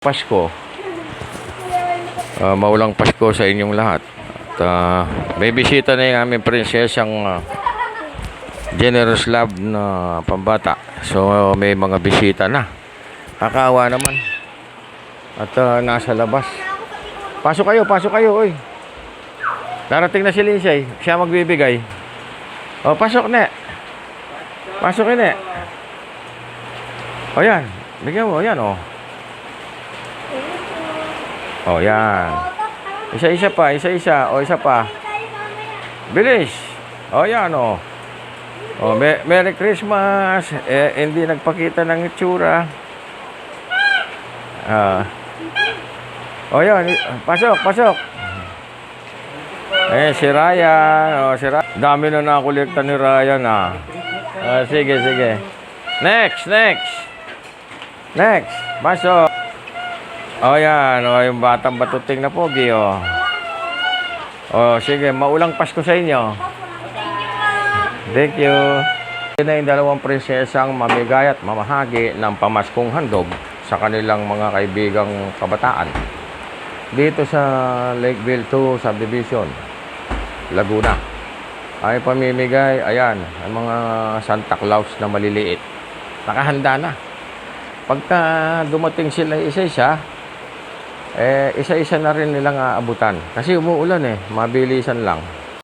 Pasko. Maulang Pasko sa inyong lahat. At may bisita na yung aming prinsesang Generous Love na pambata. So may mga bisita na. Kakaawa naman. At nasa labas. Pasok kayo, oy. Darating na si Lindsay. Siya magbibigay. O, pasok na. Pasok na. O yan. Bigyan mo, yan o. O yan. Isa-isa pa, isa-isa. O, isa pa. Bilis. O yan o. O, Merry Christmas. Hindi nagpakita ng itsura. O yan. Pasok. Si Ryan. O, si Ryan. Dami na nakolekta ni Ryan sige. Next. Pasok. O yan. O, yung batang batuting na pogi. O, sige. Maulang Pasko sa inyo. Thank you. Yan na yung dalawang prinsesang mamigay at mamahagi ng pamaskong handog sa kanilang mga kaibigang kabataan. Dito sa Lakeville 2 Subdivision, Laguna. Ay pamimigay, ayan, ang mga Santa Claus na maliliit. Nakahanda na. Pagka dumating sila isa-isa, isa-isa na rin nilang aabutan. Kasi umuulan mabilisan lang.